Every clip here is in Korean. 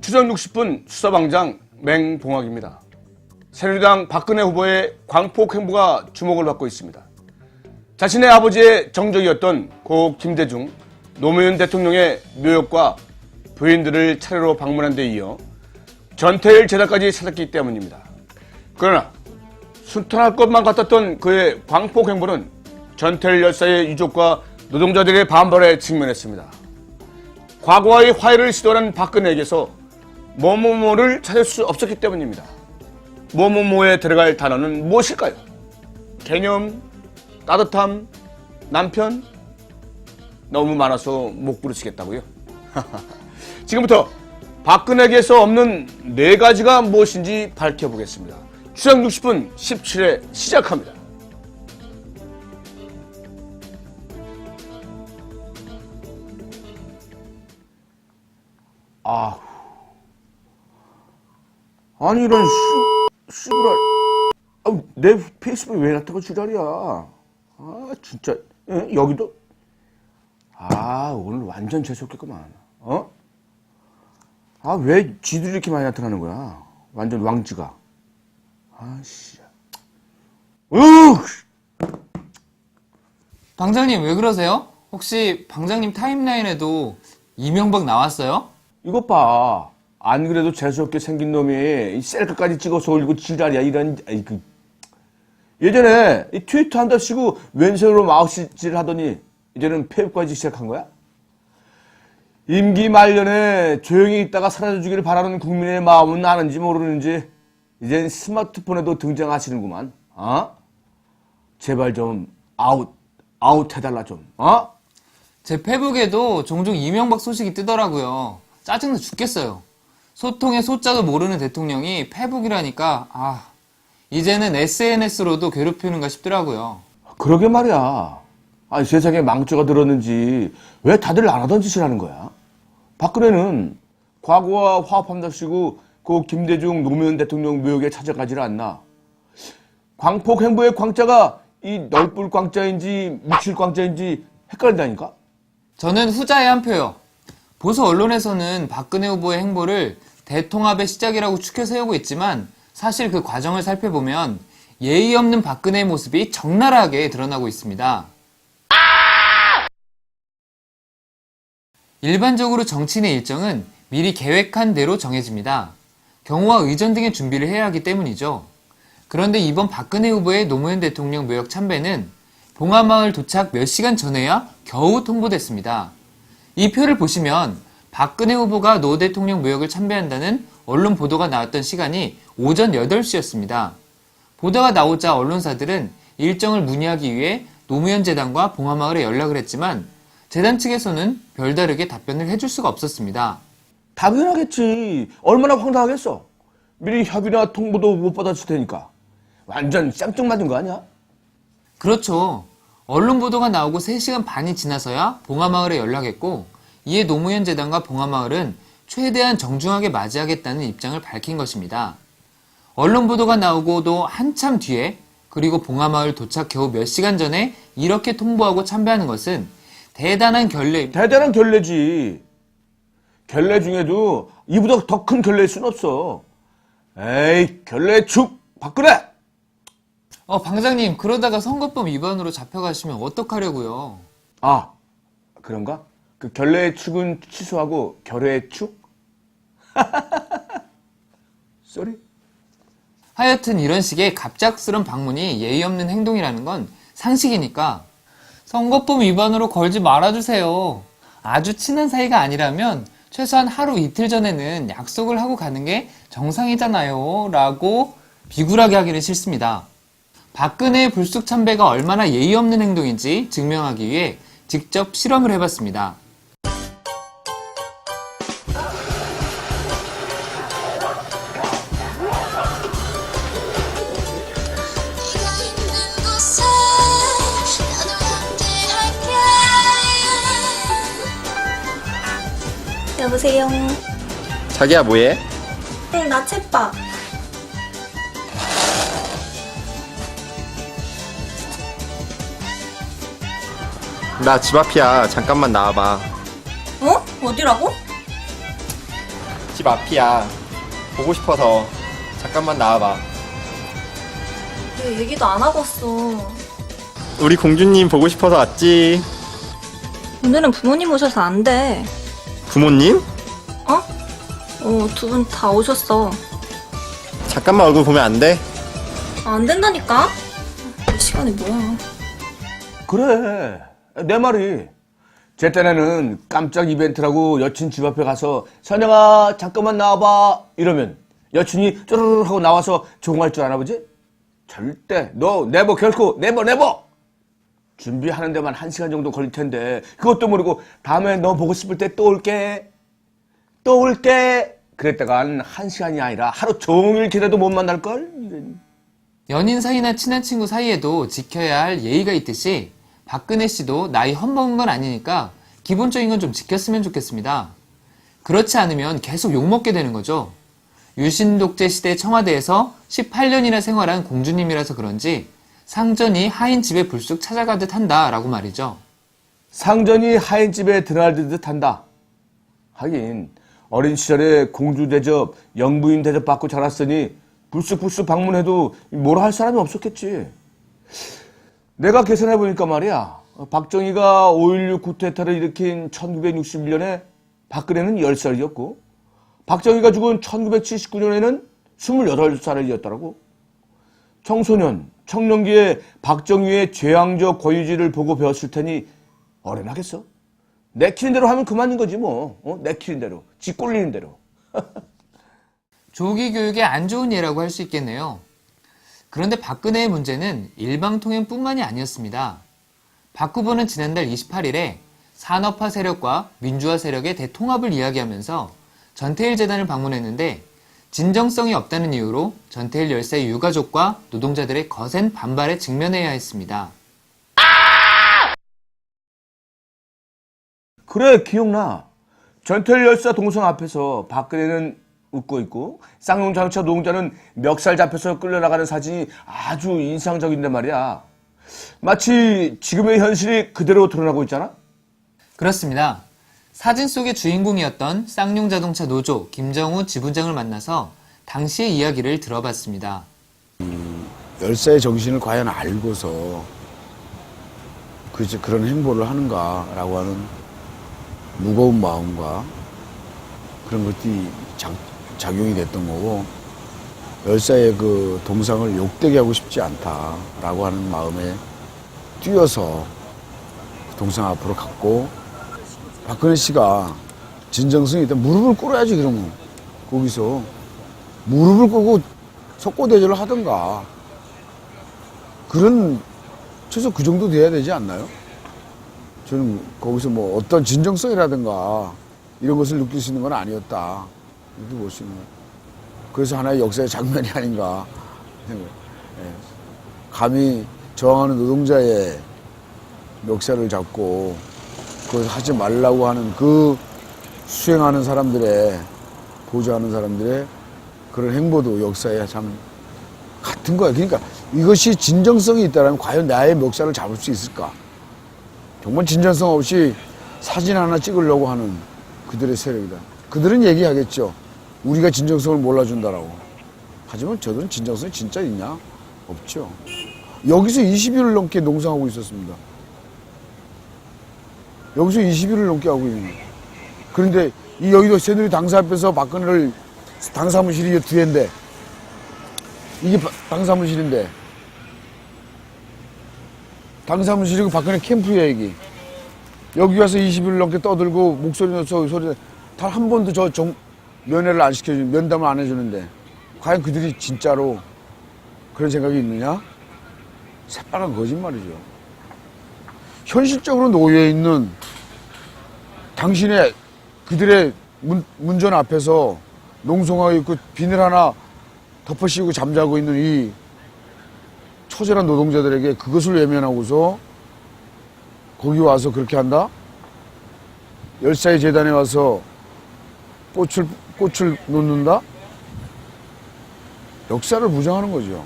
추적 60분 수사방장 맹봉학입니다. 새누리당 박근혜 후보의 광폭 행보가 주목을 받고 있습니다. 자신의 아버지의 정적이었던 고 김대중 노무현 대통령의 묘역과 부인들을 차례로 방문한 데 이어 전태일 제사까지 찾았기 때문입니다. 그러나 순탄할 것만 같았던 그의 광폭 행보는 전태일 열사의 유족과 노동자들의 반발에 직면했습니다. 과거와의 화해를 시도하는 박근혜에게서 뭐뭐뭐를 찾을 수 없었기 때문입니다. 뭐뭐뭐에 들어갈 단어는 무엇일까요? 개념, 따뜻함, 남편? 너무 많아서 못 부르시겠다고요? 지금부터 박근혜에게서 없는 4가지가 무엇인지 밝혀보겠습니다. 추적 60분 17회 시작합니다. 아니 이런 씨부랄. 내 페이스북에 왜 나타나고 지랄이야. 진짜. 여기도. 오늘 완전 재수없겠구만. 왜 쥐들이 이렇게 많이 나타나는 거야. 완전 왕쥐가. 씨. 방장님 왜 그러세요? 혹시 방장님 타임라인에도 이명박 나왔어요? 이것 봐. 안 그래도 재수없게 생긴 놈이 셀카까지 찍어서 올리고 지랄이야. 예전에 이 트위터 한답시고 왼손으로 마우스질 하더니 이제는 페이북까지 시작한 거야? 임기 말년에 조용히 있다가 사라져주기를 바라는 국민의 마음은 아는지 모르는지 이젠 스마트폰에도 등장하시는구만. 제발 좀 아웃 해달라 좀. 제 페북에도 종종 이명박 소식이 뜨더라고요. 짜증나 죽겠어요. 소통의 소자도 모르는 대통령이 페북이라니까 이제는 SNS로도 괴롭히는가 싶더라고요. 그러게 말이야. 세상에 망조가 들었는지 왜 다들 안 하던 짓을 하는 거야? 박근혜는 과거와 화합한답시고 그 김대중 노무현 대통령 묘역에 찾아가지를 않나. 광폭 행보의 광자가 이 널뿔 광자인지 미칠 광자인지 헷갈린다니까? 저는 후자의 한 표요. 보수 언론에서는 박근혜 후보의 행보를 대통합의 시작이라고 추켜 세우고 있지만 사실 그 과정을 살펴보면 예의 없는 박근혜의 모습이 적나라하게 드러나고 있습니다. 일반적으로 정치인의 일정은 미리 계획한 대로 정해집니다. 경호와 의전 등의 준비를 해야 하기 때문이죠. 그런데 이번 박근혜 후보의 노무현 대통령 묘역 참배는 봉하마을 도착 몇 시간 전에야 겨우 통보됐습니다. 이 표를 보시면 박근혜 후보가 노 대통령 묘역을 참배한다는 언론 보도가 나왔던 시간이 오전 8시였습니다. 보도가 나오자 언론사들은 일정을 문의하기 위해 노무현 재단과 봉하마을에 연락을 했지만 재단 측에서는 별다르게 답변을 해줄 수가 없었습니다. 당연하겠지. 얼마나 황당하겠어. 미리 협의나 통보도 못 받았을 테니까. 완전 쌍뚱맞은 거 아니야? 그렇죠. 언론 보도가 나오고 3시간 반이 지나서야 봉하마을에 연락했고 이에 노무현 재단과 봉하마을은 최대한 정중하게 맞이하겠다는 입장을 밝힌 것입니다. 언론 보도가 나오고도 한참 뒤에 그리고 봉하마을 도착 겨우 몇 시간 전에 이렇게 통보하고 참배하는 것은 대단한 결례지. 결례 중에도 이보다 더 큰 결례일 순 없어. 에이, 결례 축 박근혜! 방장님 그러다가 선거법 위반으로 잡혀가시면 어떡하려고요? 그런가? 그 결례의 축은 취소하고 결례의 축? 쏘리? 하여튼 이런 식의 갑작스런 방문이 예의 없는 행동이라는 건 상식이니까 선거법 위반으로 걸지 말아주세요. 아주 친한 사이가 아니라면 최소한 하루 이틀 전에는 약속을 하고 가는 게 정상이잖아요 라고 비굴하게 하기는 싫습니다. 박근혜의 불쑥 참배가 얼마나 예의 없는 행동인지 증명하기 위해 직접 실험을 해봤습니다. 여보세요. 자기야 뭐해? 나 챗밥. 나 집 앞이야. 잠깐만 나와봐. 어? 어디라고? 집 앞이야. 보고 싶어서. 잠깐만 나와봐. 왜 얘기도 안 하고 왔어? 우리 공주님 보고 싶어서 왔지. 오늘은 부모님 오셔서 안 돼. 부모님? 두 분 다 오셨어. 잠깐만 얼굴 보면 안 돼? 안 된다니까? 시간이 뭐야? 그래. 내 말이. 제 딴에는 깜짝 이벤트라고 여친 집 앞에 가서 선영아 잠깐만 나와봐 이러면 여친이 쪼르르 하고 나와서 조공할 줄 아나 보지? 절대 너 네버 결코 네버 준비하는 데만 1시간 정도 걸릴 텐데 그것도 모르고 다음에 너 보고 싶을 때 또 올게 그랬다간 1시간이 아니라 하루 종일 기다려도 못 만날걸? 연인 사이나 친한 친구 사이에도 지켜야 할 예의가 있듯이 박근혜 씨도 나이 헛먹은 건 아니니까 기본적인 건 좀 지켰으면 좋겠습니다. 그렇지 않으면 계속 욕먹게 되는 거죠. 유신 독재 시대 청와대에서 18년이나 생활한 공주님이라서 그런지 상전이 하인 집에 불쑥 찾아가듯 한다라고 말이죠. 상전이 하인 집에 드나들듯 한다. 하긴 어린 시절에 공주 대접, 영부인 대접 받고 자랐으니 불쑥 방문해도 뭐라 할 사람이 없었겠지. 내가 계산해보니까 말이야. 박정희가 5.16 쿠데타를 일으킨 1961년에 박근혜는 10살이었고 박정희가 죽은 1979년에는 28살이었더라고. 청소년, 청년기에 박정희의 죄앙적 고유지를 보고 배웠을 테니 어련하겠어? 내키는 대로 하면 그만인 거지 뭐. 내키는 대로, 지 꼴리는 대로. 조기 교육의 안 좋은 예라고 할 수 있겠네요. 그런데 박근혜의 문제는 일방통행뿐만이 아니었습니다. 박 후보는 지난달 28일에 산업화 세력과 민주화 세력의 대통합을 이야기하면서 전태일 재단을 방문했는데 진정성이 없다는 이유로 전태일 열사의 유가족과 노동자들의 거센 반발에 직면해야 했습니다. 그래, 기억나. 전태일 열사 동상 앞에서 박근혜는 웃고 있고 쌍용자동차 노동자는 멱살 잡혀서 끌려나가는 사진이 아주 인상적인데 말이야. 마치 지금의 현실이 그대로 드러나고 있잖아? 그렇습니다. 사진 속의 주인공이었던 쌍용자동차 노조 김정우 지부장을 만나서 당시의 이야기를 들어봤습니다. 열사의 정신을 과연 알고서 그런 행보를 하는가라고 하는 무거운 마음과 그런 것들이 작용이 됐던 거고, 열사의 그 동상을 욕되게 하고 싶지 않다라고 하는 마음에 뛰어서 동상 앞으로 갔고, 박근혜 씨가 진정성이 있다 무릎을 꿇어야지. 그러면 거기서 무릎을 꿇고 석고대절을 하든가, 그런 최소 그 정도 돼야 되지 않나요? 저는 거기서 뭐 어떤 진정성이라든가 이런 것을 느낄 수 있는 건 아니었다 이렇게 볼 수 있는 거예요. 그래서 하나의 역사의 장면이 아닌가 생각해요. 감히 저항하는 노동자의 멱살을 잡고 그걸 하지 말라고 하는 그 수행하는 사람들의, 보조하는 사람들의 그런 행보도 역사에 참 같은 거야. 그러니까 이것이 진정성이 있다면 과연 나의 멱살을 잡을 수 있을까? 정말 진정성 없이 사진 하나 찍으려고 하는 그들의 세력이다. 그들은 얘기하겠죠. 우리가 진정성을 몰라준다라고. 하지만 저들은 진정성이 진짜 있냐? 없죠. 여기서 20일을 넘게 농성하고 있었습니다. 여기서 20일을 넘게 하고 있는 거예요. 그런데 이 여의도 새누리 당사 앞에서 박근혜를, 당사무실이 이 뒤인데, 이게 당사무실인데, 당사무실이고 박근혜 캠프야, 여기. 여기 와서 20일 넘게 떠들고 목소리 내서 소리, 단 한 번도 면회를 안 시켜주는, 면담을 안 해주는데, 과연 그들이 진짜로 그런 생각이 있느냐? 새빨간 거짓말이죠. 현실적으로 놓여 있는 당신의, 그들의 문전 앞에서 농성하고 있고 비늘 하나 덮어 씌우고 잠자고 있는 이 처절한 노동자들에게 그것을 외면하고서 거기 와서 그렇게 한다? 열사의 재단에 와서 꽃을 놓는다? 역사를 부정하는 거죠.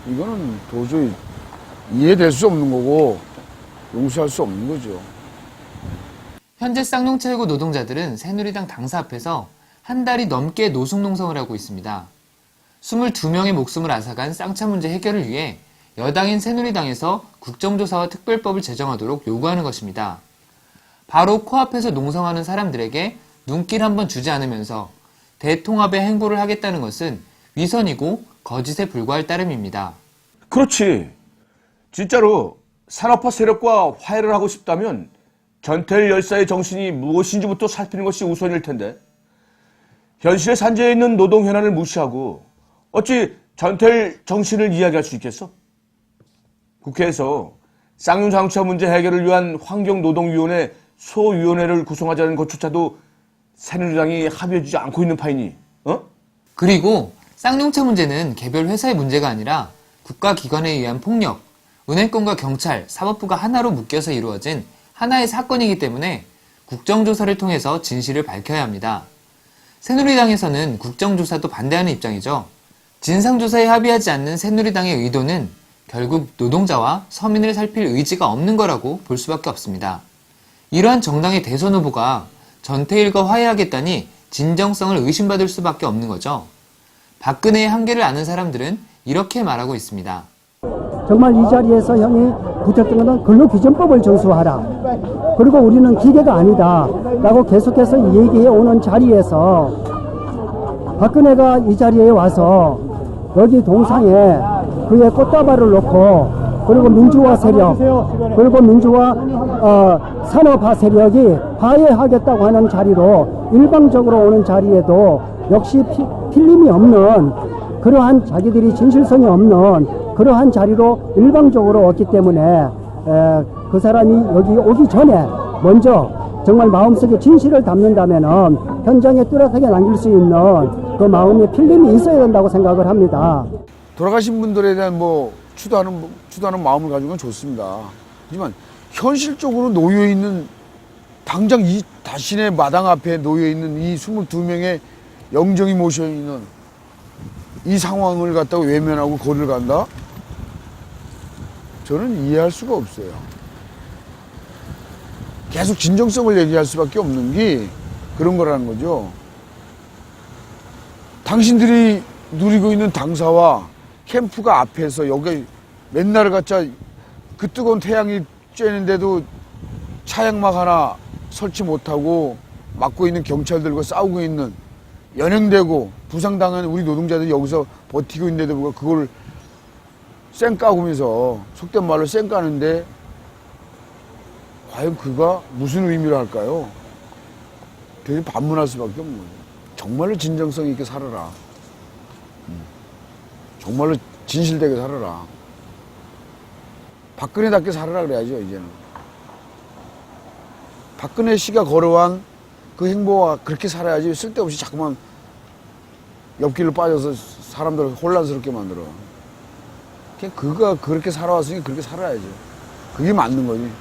이거는 도저히 이해될 수 없는 거고 용서할 수 없는 거죠. 현재 쌍용체육고 노동자들은 새누리당 당사 앞에서 한 달이 넘게 노숙농성을 하고 있습니다. 22명의 목숨을 앗아간 쌍차 문제 해결을 위해 여당인 새누리당에서 국정조사와 특별법을 제정하도록 요구하는 것입니다. 바로 코앞에서 농성하는 사람들에게 눈길 한번 주지 않으면서 대통합의 행보를 하겠다는 것은 위선이고 거짓에 불과할 따름입니다. 그렇지. 진짜로 산업화 세력과 화해를 하고 싶다면 전태일 열사의 정신이 무엇인지부터 살피는 것이 우선일 텐데 현실에 산재해 있는 노동 현안을 무시하고 어찌 전태일 정신을 이야기할 수 있겠어? 국회에서 쌍용 자동차 문제 해결을 위한 환경노동위원회 소위원회를 구성하자는 것조차도 새누리당이 합의해주지 않고 있는 파이니, 그리고 쌍용차 문제는 개별 회사의 문제가 아니라 국가기관에 의한 폭력, 은행권과 경찰, 사법부가 하나로 묶여서 이루어진 하나의 사건이기 때문에 국정조사를 통해서 진실을 밝혀야 합니다. 새누리당에서는 국정조사도 반대하는 입장이죠. 진상조사에 합의하지 않는 새누리당의 의도는 결국 노동자와 서민을 살필 의지가 없는 거라고 볼 수밖에 없습니다. 이러한 정당의 대선 후보가 전태일과 화해하겠다니 진정성을 의심받을 수밖에 없는 거죠. 박근혜의 한계를 아는 사람들은 이렇게 말하고 있습니다. 정말 이 자리에서 형이 부탁했던 것은 근로기준법을 준수하라. 그리고 우리는 기계가 아니다. 라고 계속해서 얘기해 오는 자리에서 박근혜가 이 자리에 와서 여기 동상에 그의 꽃다발을 놓고 그리고 민주화 세력 그리고 민주화 산업화 세력이 화해하겠다고 하는 자리로 일방적으로 오는 자리에도 역시 필름이 없는 그러한 자기들이 진실성이 없는 그러한 자리로 일방적으로 왔기 때문에 그 사람이 여기 오기 전에 먼저 정말 마음속에 진실을 담는다면은 현장에 뚜렷하게 남길 수 있는 그 마음의 필름이 있어야 된다고 생각을 합니다. 돌아가신 분들에 대한 추도하는 마음을 가지고 건 좋습니다. 하지만 현실적으로 놓여 있는 당장 이 자신의 마당 앞에 놓여 있는 이 22명의 영정이 모셔 있는 이 상황을 갖다가 외면하고 거리를 간다? 저는 이해할 수가 없어요. 계속 진정성을 얘기할 수밖에 없는 게 그런 거라는 거죠. 당신들이 누리고 있는 당사와 캠프가 앞에서 여기 맨날 갖자 그 뜨거운 태양이 쬐는데도 차양막 하나 설치 못하고 막고 있는 경찰들과 싸우고 있는 연행되고 부상당한 우리 노동자들이 여기서 버티고 있는데도 불구하고 그걸 쌩 까고면서 속된 말로 쌩 까는데 과연 그가 무슨 의미를 할까요? 되게 반문할 수밖에 없는 거죠. 정말로 진정성 있게 살아라. 정말로 진실되게 살아라. 박근혜답게 살아라 그래야죠, 이제는. 박근혜 씨가 걸어간 그 행보와 그렇게 살아야지 쓸데없이 자꾸만 옆길로 빠져서 사람들을 혼란스럽게 만들어. 그냥 그가 그렇게 살아왔으니 그렇게 살아야죠. 그게 맞는 거지.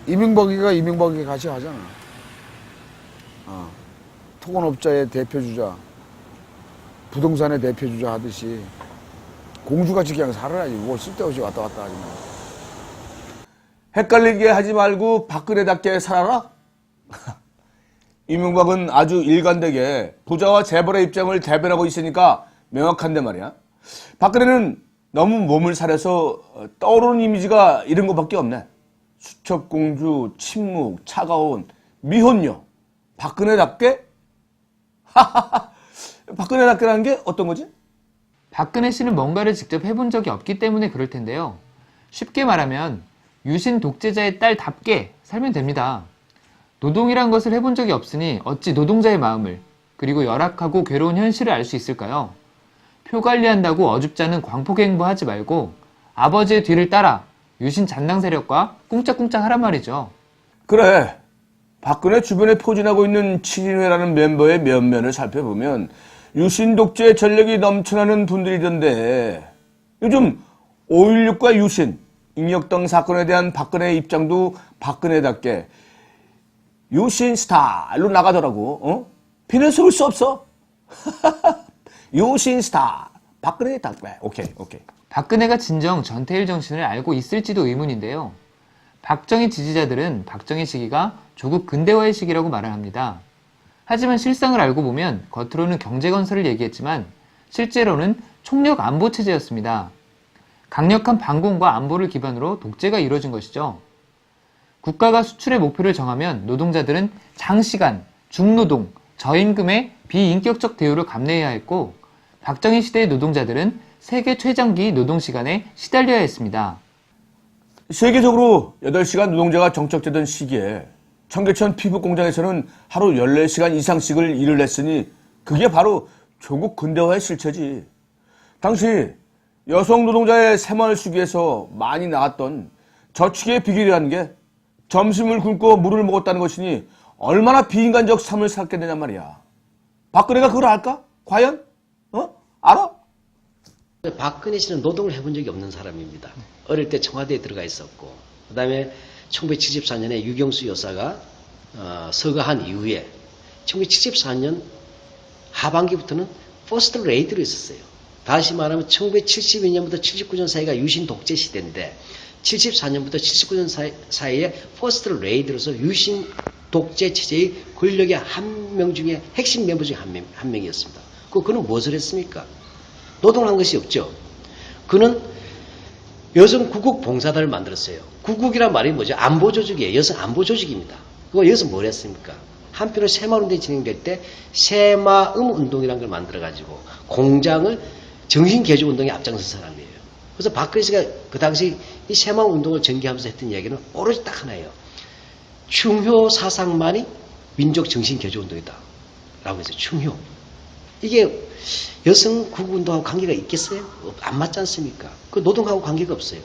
이명박이 같이 하잖아. 토건업자의 대표주자, 부동산의 대표주자 하듯이 공주같이 그냥 살아야지. 뭘 쓸데없이 왔다 갔다 하지 마. 헷갈리게 하지 말고 박근혜답게 살아라? 이명박은 아주 일관되게 부자와 재벌의 입장을 대변하고 있으니까 명확한데 말이야. 박근혜는 너무 몸을 사려서 떠오르는 이미지가 이런 것밖에 없네. 수첩공주, 침묵, 차가운, 미혼녀. 박근혜답게? 박근혜답게라는 게 어떤 거지? 박근혜 씨는 뭔가를 직접 해본 적이 없기 때문에 그럴 텐데요. 쉽게 말하면 유신 독재자의 딸답게 살면 됩니다. 노동이란 것을 해본 적이 없으니 어찌 노동자의 마음을 그리고 열악하고 괴로운 현실을 알 수 있을까요? 표 관리한다고 어줍잖은 광폭행보하지 말고 아버지의 뒤를 따라 유신 잔당 세력과 꿍짝꿍짝 하란 말이죠. 그래. 박근혜 주변에 포진하고 있는 7인회라는 멤버의 면면을 살펴보면 유신 독재 전력이 넘쳐나는 분들이던데 요즘 5.16과 유신, 잉여당 사건에 대한 박근혜의 입장도 박근혜답게 유신 스타일로 나가더라고. 피는 속을 수 없어. 유신 스타 박근혜답게. 오케이. 박근혜가 진정 전태일 정신을 알고 있을지도 의문인데요. 박정희 지지자들은 박정희 시기가 조국 근대화의 시기라고 말을 합니다. 하지만 실상을 알고 보면 겉으로는 경제 건설을 얘기했지만 실제로는 총력 안보 체제였습니다. 강력한 반공과 안보를 기반으로 독재가 이루어진 것이죠. 국가가 수출의 목표를 정하면 노동자들은 장시간, 중노동, 저임금의 비인격적 대우를 감내해야 했고 박정희 시대의 노동자들은 세계 최장기 노동시간에 시달려야 했습니다. 세계적으로 8시간 노동자가 정착되던 시기에 청계천 피부공장에서는 하루 14시간 이상씩을 일을 했으니 그게 바로 조국 근대화의 실체지. 당시 여성 노동자의 생활을 수기 위해서 많이 나왔던 저축의 비결이라는 게 점심을 굶고 물을 먹었다는 것이니 얼마나 비인간적 삶을 살게 되냔 말이야. 박근혜가 그걸 알까? 과연? 알아? 박근혜 씨는 노동을 해본 적이 없는 사람입니다. 어릴 때 청와대에 들어가 있었고, 그 다음에 1974년에 유경수 여사가 서거한 이후에 1974년 하반기부터는 퍼스트 레이드로 있었어요. 다시 말하면 1972년부터 79년 사이가 유신 독재 시대인데 74년부터 79년 사이에 퍼스트 레이드로서 유신 독재 체제의 권력의 한 명 중에 핵심 멤버 중에 한 명이었습니다. 그는 무엇을 했습니까? 노동을 한 것이 없죠. 그는 여성 구국 봉사단을 만들었어요. 구국이란 말이 뭐죠? 안보 조직이에요. 여성 안보 조직입니다. 그거 여기서 뭘 했습니까? 한편으로 새마을운동이 진행될 때 새마음 운동이라는 걸 만들어가지고 공장을 정신개조운동에 앞장선 사람이에요. 그래서 박근혜 씨가 그 당시 이 새마을 운동을 전개하면서 했던 이야기는 오로지 딱 하나예요. 충효 사상만이 민족 정신개조운동이다. 라고 해서 충효. 이게 여성 구국운동하고 관계가 있겠어요? 안 맞지 않습니까? 그 노동하고 관계가 없어요.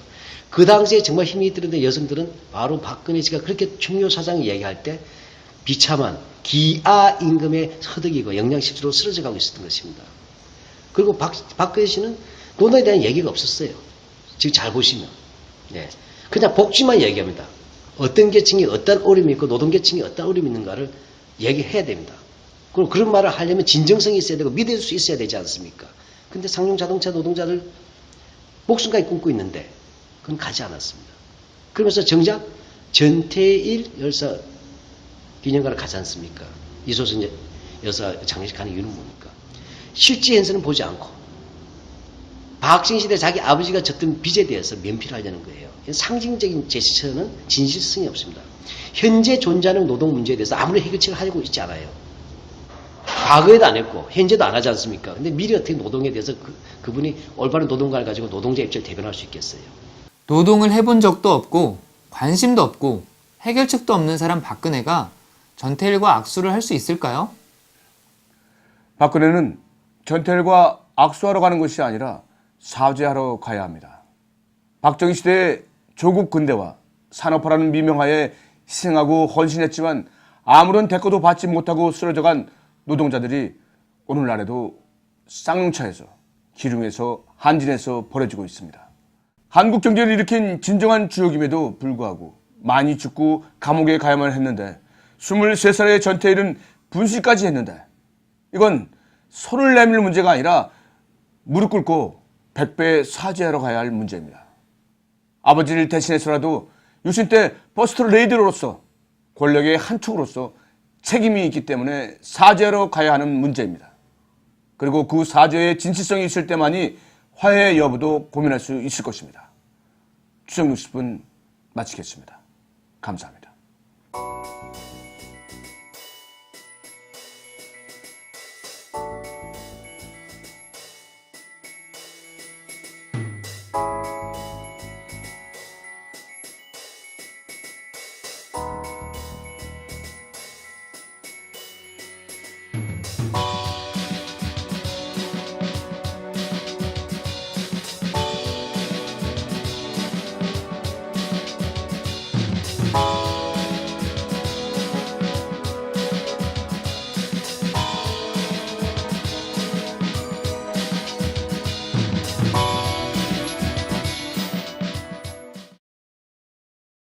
그 당시에 정말 힘이 들었는데 여성들은 바로 박근혜 씨가 그렇게 충효 사상을 얘기할 때 비참한 기아 임금의 허덕이고 영양실조로 쓰러져 가고 있었던 것입니다. 그리고 박근혜 씨는 노동에 대한 얘기가 없었어요. 지금 잘 보시면. 네. 그냥 복지만 얘기합니다. 어떤 계층이 어떤 어려움이 있고 노동계층이 어떤 어려움이 있는가를 얘기해야 됩니다. 그리고 그런 말을 하려면 진정성이 있어야 되고 믿을 수 있어야 되지 않습니까? 근데 상용 자동차 노동자들 목숨까지 끊고 있는데 그건 가지 않았습니다. 그러면서 정작 전태일 열사 기념관을 가지 않습니까? 이소선 여사 장례식 하는 이유는 뭡니까? 실제 현실은 보지 않고 박정희 시대 자기 아버지가 졌던 빚에 대해서 면피를 하려는 거예요. 상징적인 제스처는 진실성이 없습니다. 현재 존재하는 노동 문제에 대해서 아무런 해결책을 하려고 있지 않아요. 과거에도 안 했고 현재도 안 하지 않습니까? 근데 미래 어떻게 노동에 대해서 그분이 올바른 노동관을 가지고 노동자 입장을 대변할 수 있겠어요? 노동을 해본 적도 없고 관심도 없고 해결책도 없는 사람 박근혜가 전태일과 악수를 할 수 있을까요? 박근혜는 전태일과 악수하러 가는 것이 아니라 사죄하러 가야 합니다. 박정희 시대의 조국 근대화, 산업화라는 미명하에 희생하고 헌신했지만 아무런 대가도 받지 못하고 쓰러져간 노동자들이 오늘날에도 쌍용차에서, 기름에서, 한진에서 버려지고 있습니다. 한국 경제를 일으킨 진정한 주역임에도 불구하고 많이 죽고 감옥에 가야만 했는데 23살의 전태일은 분실까지 했는데 이건 손을 내밀 문제가 아니라 무릎 꿇고 100배 사죄하러 가야 할 문제입니다. 아버지를 대신해서라도 유신 때 퍼스트 레이디로서 권력의 한 축으로서 책임이 있기 때문에 사죄하러 가야 하는 문제입니다. 그리고 그 사죄의 진실성이 있을 때만이 화해의 여부도 고민할 수 있을 것입니다. 추정 60분 마치겠습니다. 감사합니다.